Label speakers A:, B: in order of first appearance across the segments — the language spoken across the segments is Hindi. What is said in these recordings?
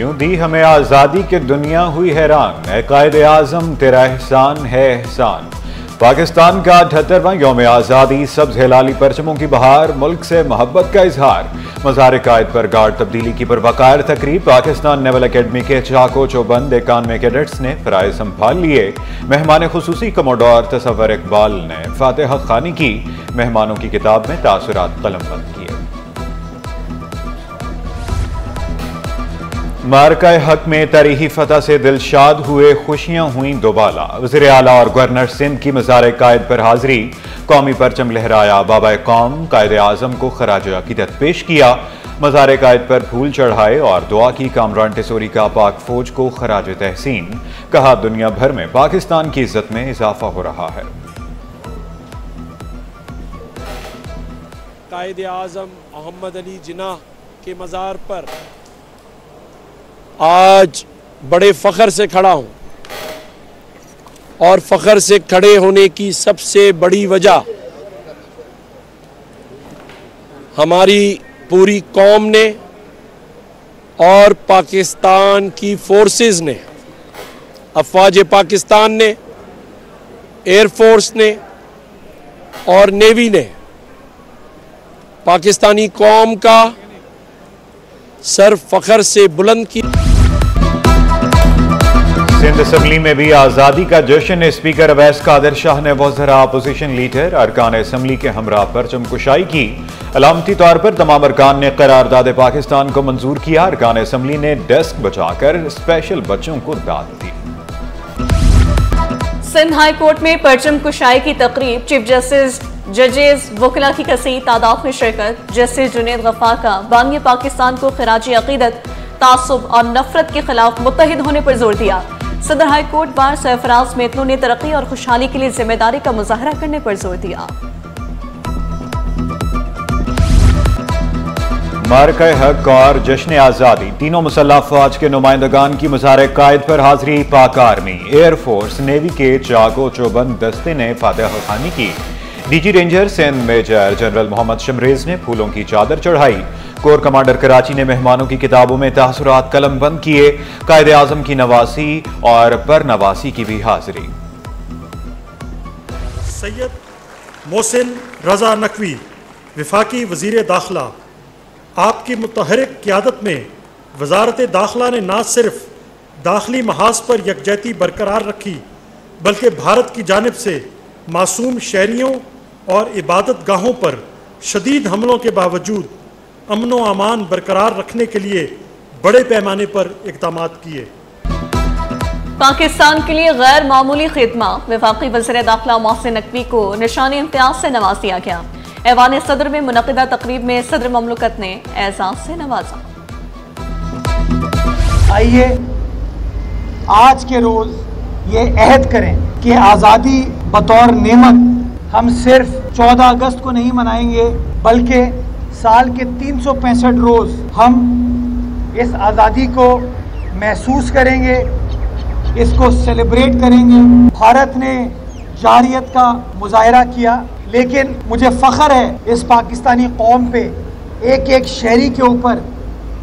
A: यूं दी हमें आज़ादी की दुनिया हुई हैरान, ऐ कायदे आज़म तेरा एहसान है एहसान। पाकिस्तान का 78वां यौम आज़ादी, सब्ज़ हिलाली परचमों की बहार, मुल्क से मोहब्बत का इजहार। मज़ार कायद पर गार्ड तब्दीली की पुरवकार तकरीब। पाकिस्तान नेवल अकेडमी के चाको चौबंद 91 कैडेट्स ने फ़राइज़ संभाल लिए। मेहमान खुसूसी कमोडोर तसव्वुर इकबाल ने फातिहा खानी की। मेहमानों की किताब में तासुरात कलमबंद किए। मार्का हक में तारीखी फतह से दिलशाद हुए, खुशियां हुई दोबाला। वज़ीर आला और गवर्नर सिंध की मज़ार कायद पर हाजिरी, कौमी परचम लहराया, बाबा कौम कायदे आज़म को खराज अकीदत पेश किया। मज़ार कायद पर फूल चढ़ाए और दुआ की। कामरान टेसोरी का पाक फौज को खराज तहसीन, कहा दुनिया भर में पाकिस्तान की इज्जत में इजाफा हो रहा है।
B: कायदे आज़म मोहम्मद अली जिन्ना के मज़ार पर आज बड़े फ़ख्र से खड़ा हूँ, और फ़ख्र से खड़े होने की सबसे बड़ी वजह हमारी पूरी कौम ने और पाकिस्तान की फोर्सेस ने, अफ़वाज पाकिस्तान ने, एयरफोर्स ने और नेवी ने पाकिस्तानी कौम का सर फ़ख्र से बुलंद किया।
A: सिंध असम्बली में भी आज़ादी का जश्न। स्पीकर अवैस कादिर शाह ने वज़रा अपोजिशन लीडर अरकान असम्बली के हमरा परचम कुशाई की। अलामती तौर पर तमाम अरकान ने करारदाद पाकिस्तान को मंजूर किया। अरकान असम्बली ने डेस्क बचाकर स्पेशल बच्चों को दाद दी।
C: सिंध हाई कोर्ट में परचम कुशाई की तकरीब। चीफ जस्टिस, जजेस, वकला की कसी तादाद में शिरकत। जस्टिस जुनैद गफ्फार का बानी पाकिस्तान को खिराजी अकीदत, तासुब और नफरत के खिलाफ मुत्तहिद होने पर जोर दिया। सदर हाई कोर्ट बार सरफराज मेतलों ने तरक्की और खुशहाली के लिए जिम्मेदारी का मुजाहरा करने पर जोर दिया।
A: मार्का हक और जश्न आज़ादी, तीनों मुसल्लह अफवाज के नुमाइंदगान की मज़ार कायद पर हाजिरी। पाक आर्मी, एयरफोर्स, नेवी के चाको चौबंद दस्ते ने फातिहा खानी की। DG ranger Sindh major general Mohammad Shamraiz ने फूलों की चादर चढ़ाई। कोर कमांडर कराची ने मेहमानों की किताबों में तासुरात कलमबंद किए। कायदे आज़म की नवासी और पर नवासी की भी हाजिरी।
D: सैयद मोहसिन रजा नकवी, वफाकी वज़ीर दाखिला, आपकी मुतहरिक क़यादत में वजारत दाखिला ने न सिर्फ दाखिली महाज पर यकजहती बरकरार रखी, बल्कि भारत की जानिब से मासूम शहरियों और इबादत गाहों पर शदीद हमलों के बावजूद अमन व अमान बरकरार रखने के लिए बड़े पैमाने पर इक़दामात किए।
C: पाकिस्तान के लिए गैर मामूली खिदमा। वफाकी वज़ीर दाखिला मोहसिन नकवी को निशानी इम्तियाज से नवाज दिया गया। ऐवान सदर में मुनक़िदा तकरीब में सदर ममलकत ने एजाज़ से नवाजा।
E: आइए आज के रोज़ ये अहद करें कि आज़ादी बतौर नेमत हम सिर्फ 14 अगस्त को नहीं मनाएंगे, बल्कि साल के 365 रोज़ हम इस आज़ादी को महसूस करेंगे, इसको सेलिब्रेट करेंगे। भारत ने जारियत का मुजाहरा किया, लेकिन मुझे फ़ख्र है इस पाकिस्तानी कौम पे, एक एक शहरी के ऊपर,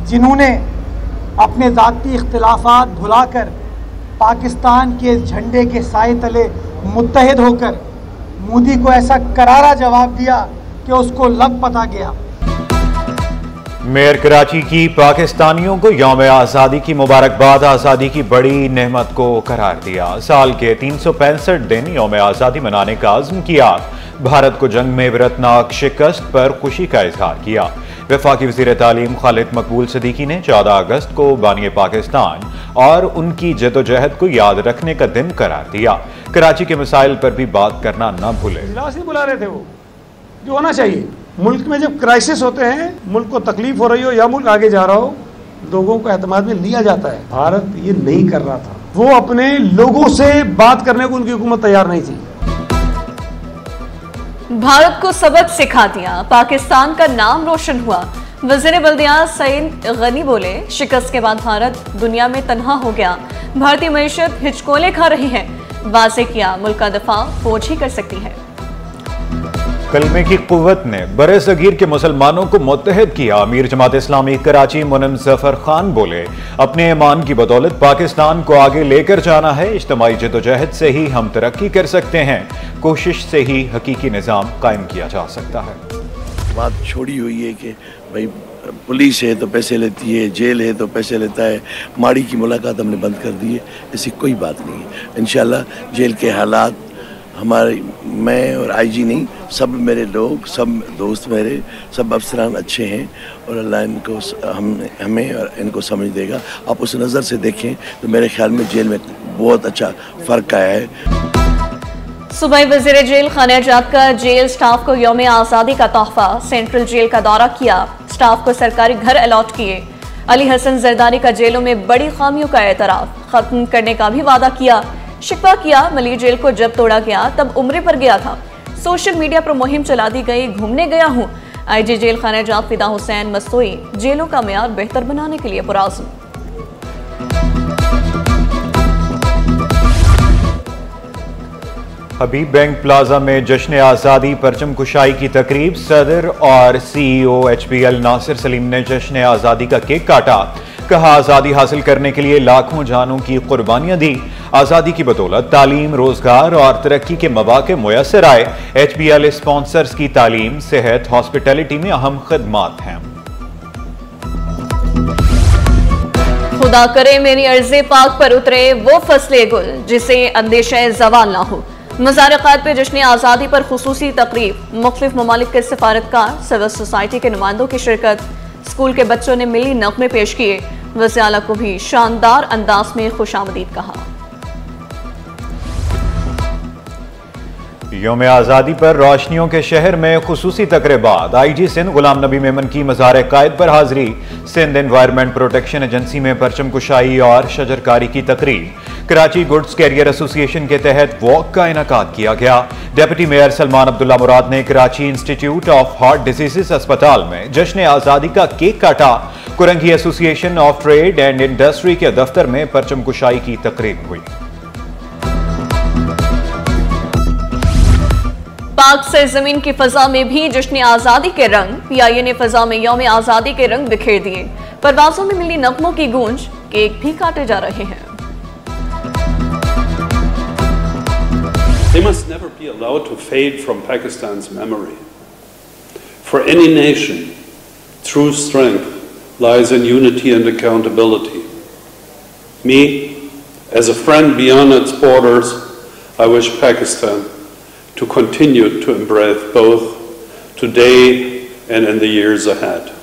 E: जिन्होंने अपने ज़ाती इख्तिलाफ़ात भुलाकर पाकिस्तान के झंडे के साए तले मुत्तहिद होकर मोदी को ऐसा करारा जवाब दिया कि उसको लग पता गया।
A: मेयर कराची की पाकिस्तानियों को यौम आज़ादी की मुबारकबाद। आज़ादी की बड़ी नेमत को करार दिया। साल के 365 दिन यौम आज़ादी मनाने का अज़्म किया। भारत को जंग में इबरतनाक शिकस्त पर खुशी का इजहार किया। वफाकी वज़ीर तालीम खालिद मकबूल सदीकी ने 14 अगस्त को बानी पाकिस्तान और उनकी जदोजहद को याद रखने का दिन करार दिया। कराची के मसाइल पर भी बात करना न भूले।
F: नहीं बुला रहे थे वो, जो होना चाहिए। मुल्क में जब क्राइसिस होते हैं, मुल्क को तकलीफ हो रही हो या मुल्क आगे जा रहा हो, लोगों को एतमाद में लिया जाता है। भारत ये नहीं कर रहा था, वो अपने लोगों से बात करने को उनकी हुकूमत तैयार नहीं थी।
C: भारत को सबक सिखा दिया, पाकिस्तान का नाम रोशन हुआ। वज़ीर बल्दियात सईद गनी बोले, शिकस्त के बाद भारत दुनिया में तन्हा हो गया। भारतीय मईशत हिचकोले खा रही है। वाज़ेह किया, मुल्क का दफा फौज ही कर सकती है।
A: कलमे की कुव्वत ने बरे सगीर के मुसलमानों को मुत्तहद किया। अमीर जमात इस्लामी कराची मुनम जफर खान बोले, अपने ईमान की बदौलत पाकिस्तान को आगे लेकर जाना है। इज्तिमाई जदोजहद से ही हम तरक्की कर सकते हैं, कोशिश से ही हकीकी निज़ाम कायम किया जा सकता है।
G: बात छोड़ी हुई है कि भाई पुलिस है तो पैसे लेती है, जेल है तो पैसे लेता है, माड़ी की मुलाकात हमने बंद कर दी है। ऐसी कोई बात नहीं है। इंशाल्लाह जेल के हालात हमारे, मैं और आईजी नहीं, सब मेरे लोग, सब दोस्त मेरे, सब अफसरान अच्छे हैं और अल्लाह इनको हमें और इनको समझ देगा। आप उस नज़र से देखें तो मेरे ख्याल में जेल में बहुत अच्छा फ़र्क आया है।
C: सूबाई वज़ीर जेल खानियाजात का जेल स्टाफ को यौम आज़ादी का तोहफा। सेंट्रल जेल का दौरा किया, स्टाफ को सरकारी घर अलॉट किए। अली हसन जरदारी का जेलों में बड़ी खामियों का एतराफ़, खत्म करने का भी वादा किया। शिकवा किया, मली जेल को जब तोड़ा गया तब उम्रे पर गया था। सोशल मीडिया पर मुहिम चला दी गई, घूमने गया हूँ। आईजी जेल खानियाजात फिदा हुसैन मस्तोई जेलों का मेयार बेहतर बनाने के लिए पुराज़्म।
A: हबीब बैंक प्लाजा में जश्न आज़ादी परचम कुशाई की तकरीब। सदर और CEO HBL नासिर सलीम ने जश्न आज़ादी का केक काटा। कहा, आज़ादी हासिल करने के लिए लाखों जानों की कुर्बानियां दी। आज़ादी की बदौलत तालीम, रोजगार और तरक्की के मौके मुयस्सर आए। HBL स्पॉन्सर्स की तालीम, सेहत, हॉस्पिटलिटी में अहम खदमात हैं।
C: खुदा करे मेरी अर्ज़े पाक पर उतरे वो फसले गुल जिसे अंदेशा ज़वाल ना हो। मज़ार-ए-क़ायद पे जश्न आज़ादी पर खुसूसी तकरीब। मुख्तलिफ ममालिक के सफारतकार, सिविल सोसाइटी के नुमाइंदों की शिरकत। स्कूल के बच्चों ने मिली नग़मे पेश किए। वज़ीर आला को भी शानदार अंदाज में खुशामदीद कहा।
A: यौम आज़ादी पर रोशनियों के शहर में खुसूसी तकरीबात। IG सिंध गुलाम नबी मेमन की मज़ार-ए-क़ायद पर हाजिरी। सिंध एनवायरनमेंट प्रोटेक्शन एजेंसी में परचम कुशाई और शजरकारी की तकरीब। कराची गुड्स कैरियर एसोसिएशन के तहत वॉक का इनेकाद किया गया। डिप्टी मेयर सलमान अब्दुल्ला मुराद ने Karachi institute of heart diseases अस्पताल में जश्न आज़ादी का केक काटा। Korangi association of trade and industry के दफ्तर में परचम कुशाई की तकरीब हुई।
C: पाक सरजमीन की फजा में भी जश्न आज़ादी के रंग। PIA ने फजा में यौम आज़ादी के रंग बिखेर दिए। परवाजों में मिली नगमों की गूंज, केक भी काटे जा रहे हैं।
H: They must never be allowed to fade from Pakistan's memory. For any nation, true strength lies in unity and accountability. Me, as a friend beyond its borders, I wish Pakistan to continue to embrace both today and in the years ahead.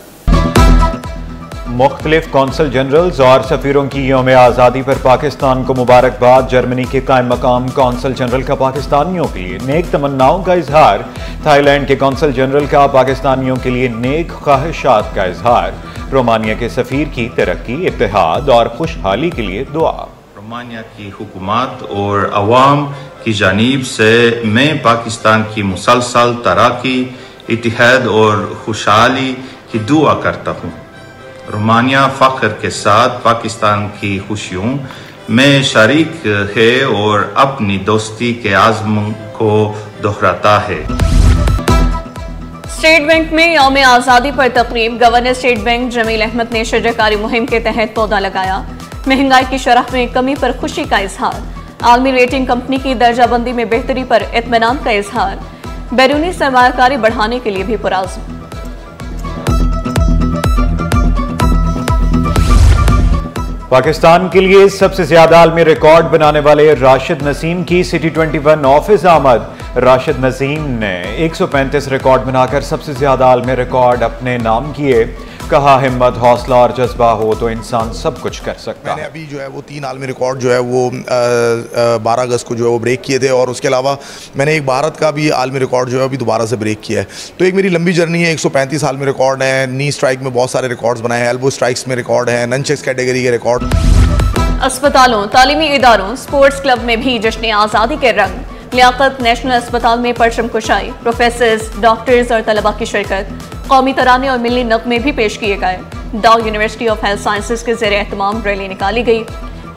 A: मुख्तलिफ कौंसल जनरल्स और सफीरों की यौम आज़ादी पर पाकिस्तान को मुबारकबाद। जर्मनी के कायम मकाम कौंसल जनरल का पाकिस्तानियों के लिए नेक तमन्नाओं का इजहार। थाईलैंड के कौंसल जनरल का पाकिस्तानियों के लिए नेक ख्वाहिशात का इजहार। रोमानिया के सफीर की तरक्की, इत्तेहाद और खुशहाली के लिए दुआ।
I: रोमानिया की हुकूमत और अवाम की जानिब से मैं पाकिस्तान की मुसलसल तरक्की, इत्तेहाद और खुशहाली की दुआ करता हूँ। रोमानिया फ़ख्र के साथ पाकिस्तान की खुशियों में शरीक है और अपनी दोस्ती के आज़म को दोहराता है।
C: स्टेट बैंक में यौम आज़ादी पर तकरीब। Governor state bank Jamil Ahmed ने शजरकारी मुहिम के तहत पौधा लगाया। महंगाई की शरह में कमी पर खुशी का इजहार। आलमी रेटिंग कंपनी की दर्जाबंदी में बेहतरी पर इत्मीनान का इजहार। बैरूनी सरमायाकारी बढ़ाने के लिए भी पुराज़्म।
A: पाकिस्तान के लिए सबसे ज्यादा आलमी रिकॉर्ड बनाने वाले राशिद नसीम की सिटी 21 ऑफिस आमद। राशिद नसीम ने 135 रिकॉर्ड बनाकर सबसे ज्यादा आलमी रिकॉर्ड अपने नाम किए। कहा, हिम्मत, हौसला और जज्बा हो तो इंसान सब कुछ कर सकता है।
J: मैंने अभी जो है वो 3 आलमी रिकॉर्ड जो है वो 12 अगस्त को जो है वो ब्रेक किए थे और उसके अलावा मैंने एक भारत का भी आलमी रिकॉर्ड जो है अभी दोबारा से ब्रेक किया है। तो एक मेरी लंबी जर्नी है। 135 आलमी रिकॉर्ड हैं। नी स्ट्राइक में बहुत सारे रिकॉर्ड्स बनाए हैं। एल्बो स्ट्राइक्स में रिकॉर्ड हैं। ननचेक्स कैटेगरी के रिकॉर्ड।
C: अस्पतालों, तालीमी इदारों, स्पोर्ट्स क्लब में भी जश्न आज़ादी के रंग। लियाकत नेशनल अस्पताल में परचम कुशाई। प्रोफेसर्स, डॉक्टर्स और तलबा की शिरकत। कौमी तराने और मिली नगमे भी पेश किए गए। डाउ यूनिवर्सिटी ऑफ हेल्थ साइंसेज के ज़ेरे एहतमाम रैली निकाली गई।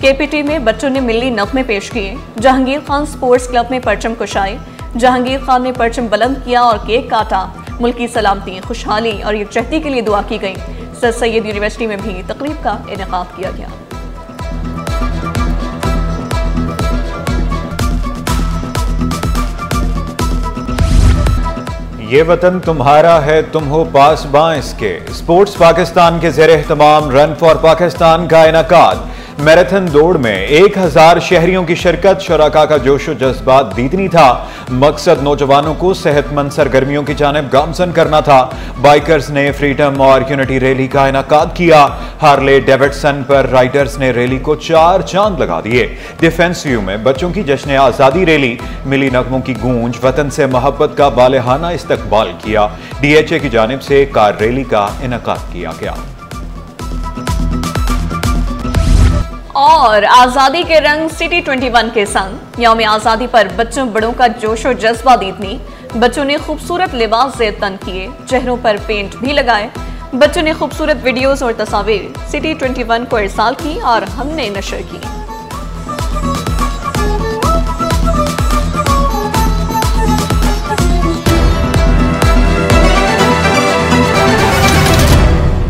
C: KPT में बच्चों ने मिली नगमे पेश किए। जहांगीर खान स्पोर्ट्स क्लब में परचम कुशाई। जहांगीर खान ने परचम बुलंद किया और केक काटा। मुल्क की सलामती, खुशहाली और यकजहती के लिए दुआ की गई। सर सैयद यूनिवर्सिटी में भी तकरीब का इनेकाद किया गया।
A: ये वतन तुम्हारा है, तुम हो पासबां इसके। स्पोर्ट्स पाकिस्तान के ज़ेर एहतमाम रन फॉर पाकिस्तान का इनेकाद। मैराथन दौड़ में 1000 शहरियों की शिरकत। शुरका का जोशो जज्बात दीदनी था। मकसद नौजवानों को सेहतमंद सरगर्मियों की जानिब गामजन करना था। बाइकर्स ने फ्रीडम और यूनिटी रैली का इनेकाद किया। हार्ले डेविडसन पर राइडर्स ने रैली को 4 चांद लगा दिए। डिफेंस व्यू में बच्चों की जश्न आज़ादी रैली। मिली नगमों की गूंज, वतन से मोहब्बत का बालेहाना इस्तकबाल किया। DHA की जानिब से कार रैली का इनेकाद किया गया।
C: और आज़ादी के रंग सिटी 21 के संग यौम आज़ादी पर बच्चों बड़ों का जोशो जज्बा दीदनी। बच्चों ने खूबसूरत लिबास ज़ेब तन किए, चेहरों पर पेंट भी लगाए। बच्चों ने खूबसूरत वीडियोस और तस्वीर सिटी 21 को इरसाल की और हमने नशर की।